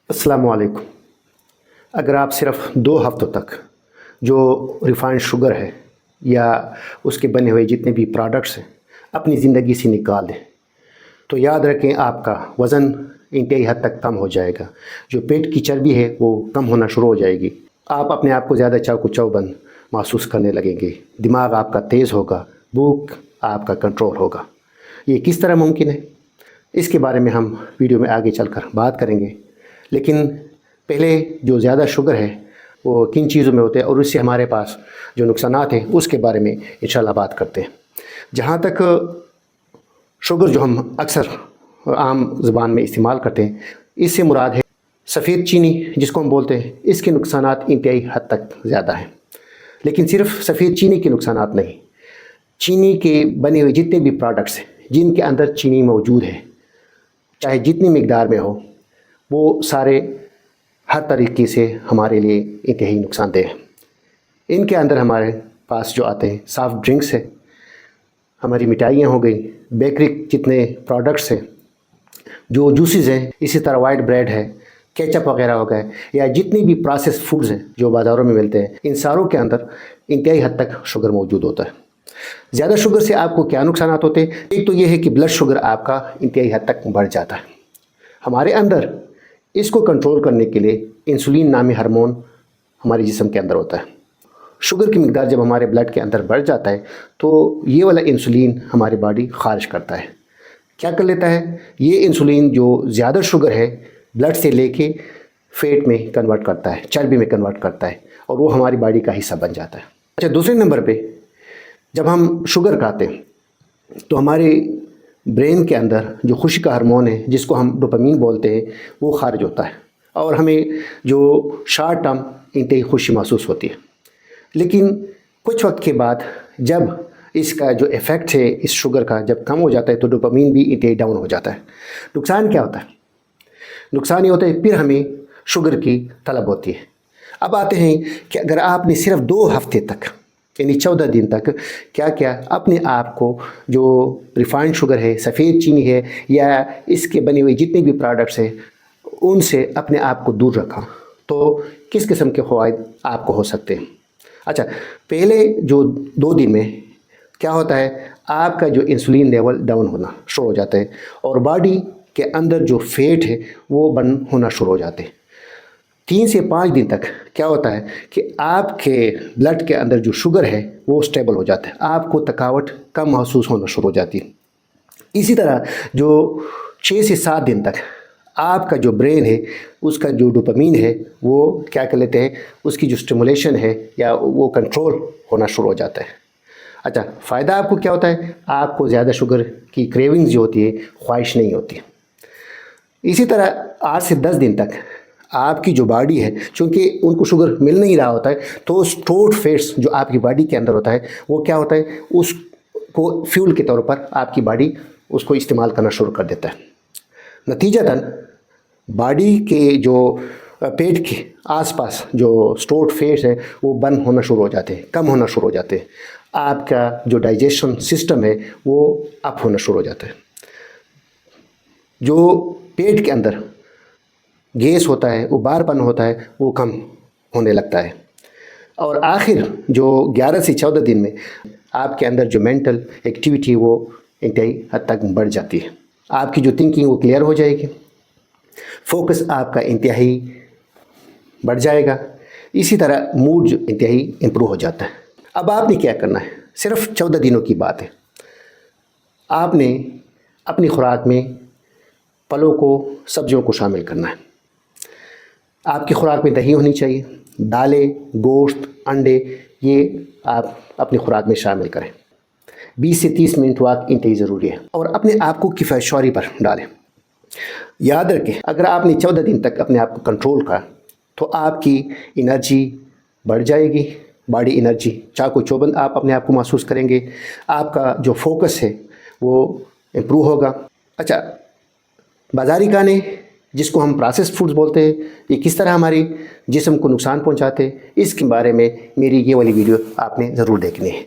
अस्सलाम वालेकुम। अगर आप सिर्फ़ 2 हफ़्तों तक जो रिफ़ाइंड शुगर है या उसके बने हुए जितने भी प्रोडक्ट्स हैं अपनी ज़िंदगी से निकाल दें तो याद रखें आपका वज़न इंतहाई हद तक कम हो जाएगा। जो पेट की चर्बी है वो कम होना शुरू हो जाएगी। आप अपने आप को ज़्यादा चाकू-चौबंद महसूस करने लगेंगे। दिमाग आपका तेज़ होगा, भूख आपका कंट्रोल होगा। ये किस तरह मुमकिन है, इसके बारे में हम वीडियो में आगे चलकर बात करेंगे। लेकिन पहले जो ज़्यादा शुगर है वो किन चीज़ों में होते हैं और उससे हमारे पास जो नुकसानात हैं उसके बारे में इंशाल्लाह बात करते हैं। जहाँ तक शुगर जो हम अक्सर आम ज़ुबान में इस्तेमाल करते हैं, इससे मुराद है सफ़ेद चीनी जिसको हम बोलते हैं। इसके नुकसानात इंतहाई हद तक ज़्यादा हैं। लेकिन सिर्फ सफ़ेद चीनी के नुकसानात नहीं, चीनी के बने हुए जितने भी प्रोडक्ट्स हैं जिनके अंदर चीनी मौजूद है, चाहे जितनी मिकदार में हो, वो सारे हर तरीके से हमारे लिए इंतहाई नुकसानदेह हैं। इनके अंदर हमारे पास जो आते हैं सॉफ्ट ड्रिंक्स है, हमारी मिठाइयाँ हो गई, बेकरी जितने प्रोडक्ट्स हैं, जो जूसेस हैं, इसी तरह वाइट ब्रेड है, केचप वगैरह हो गए, या जितनी भी प्रोसेस्ड फूड्स हैं जो बाज़ारों में मिलते हैं, इन सारों के अंदर इंतहाई हद तक शुगर मौजूद होता है। ज़्यादा शुगर से आपको क्या नुकसानात होते हैं? एक तो ये है कि ब्लड शुगर आपका इंतहाई हद तक बढ़ जाता है। हमारे अंदर इसको कंट्रोल करने के लिए इंसुलिन नामी हार्मोन हमारे जिस्म के अंदर होता है। शुगर की मिकदार जब हमारे ब्लड के अंदर बढ़ जाता है तो ये वाला इंसुलिन हमारी बॉडी खारिज करता है। क्या कर लेता है? ये इंसुलिन जो ज़्यादा शुगर है ब्लड से लेके फैट में कन्वर्ट करता है, चर्बी में कन्वर्ट करता है, और वो हमारी बॉडी का हिस्सा बन जाता है। अच्छा, दूसरे नंबर पे जब हम शुगर खाते हैं तो हमारे ब्रेन के अंदर जो खुशी का हार्मोन है जिसको हम डोपामीन बोलते हैं वो खारिज होता है और हमें जो शॉर्ट टर्म इंतहाई खुशी महसूस होती है। लेकिन कुछ वक्त के बाद जब इसका जो इफ़ेक्ट है इस शुगर का जब कम हो जाता है तो डोपामीन भी इंतहाई डाउन हो जाता है। नुकसान क्या होता है? नुकसान ये होता है फिर हमें शुगर की तलब होती है। अब आते हैं कि अगर आपने सिर्फ 2 हफ्ते तक यानी 14 दिन तक क्या क्या अपने आप को जो रिफाइंड शुगर है, सफ़ेद चीनी है, या इसके बने हुए जितने भी प्रोडक्ट्स हैं उनसे अपने आप को दूर रखा तो किस किस्म के फ़वाइद आपको हो सकते हैं। अच्छा, पहले जो 2 दिन में क्या होता है, आपका जो इंसुलिन लेवल डाउन होना शुरू हो जाता है और बॉडी के अंदर जो फैट है वो बर्न होना शुरू हो जाते हैं। 3 से 5 दिन तक क्या होता है कि आपके ब्लड के अंदर जो शुगर है वो स्टेबल हो जाता है, आपको थकावट कम महसूस होना शुरू हो जाती है। इसी तरह जो 6 से 7 दिन तक आपका जो ब्रेन है उसका जो डोपामीन है वो क्या कर लेते हैं, उसकी जो स्टिमुलेशन है या वो कंट्रोल होना शुरू हो जाता है। अच्छा, फ़ायदा आपको क्या होता है? आपको ज़्यादा शुगर की क्रेविंग्स जो होती है, ख्वाहिश नहीं होती। इसी तरह 8 से 10 दिन तक आपकी जो बॉडी है, चूँकि उनको शुगर मिल नहीं रहा होता है तो स्टोर्ड फैट्स जो आपकी बॉडी के अंदर होता है वो क्या होता है, उसको फ्यूल के तौर पर आपकी बॉडी उसको इस्तेमाल करना शुरू कर देता है। नतीजतन बॉडी के जो पेट के आसपास जो स्टोर्ड फैट्स है वो बर्न होना शुरू हो जाते हैं, कम होना शुरू हो जाते हैं। आपका जो डाइजेशन सिस्टम है वो अप होना शुरू हो जाता है। जो पेट के अंदर गैस होता है, उबारपन होता है, वो कम होने लगता है। और आखिर जो 11 से 14 दिन में आपके अंदर जो मेंटल एक्टिविटी वो इंतहाई हद तक बढ़ जाती है। आपकी जो थिंकिंग वो क्लियर हो जाएगी, फोकस आपका इंतहाई बढ़ जाएगा। इसी तरह मूड जो इंतहाई इम्प्रूव हो जाता है। अब आपने क्या करना है, सिर्फ 14 दिनों की बात है। आपने अपनी खुराक में फलों को, सब्जियों को शामिल करना है। आपकी खुराक में दही होनी चाहिए, दालें, गोश्त, अंडे, ये आप अपनी खुराक में शामिल करें। 20 से 30 मिनट वॉक इंतहाई ज़रूरी है और अपने आप को किफ़ायत-शौरी पर डालें। याद रखें, अगर आपने 14 दिन तक अपने आप को कंट्रोल करा तो आपकी एनर्जी बढ़ जाएगी, बॉडी एनर्जी, चाको-चौबंद आप अपने आप को महसूस करेंगे। आपका जो फोकस है वो इम्प्रूव होगा। अच्छा, बाज़ारी खाने जिसको हम प्रोसेस्ड फूड्स बोलते हैं, ये किस तरह हमारी जिस्म को नुकसान पहुंचाते हैं, इसके बारे में मेरी ये वाली वीडियो आपने ज़रूर देखनी है।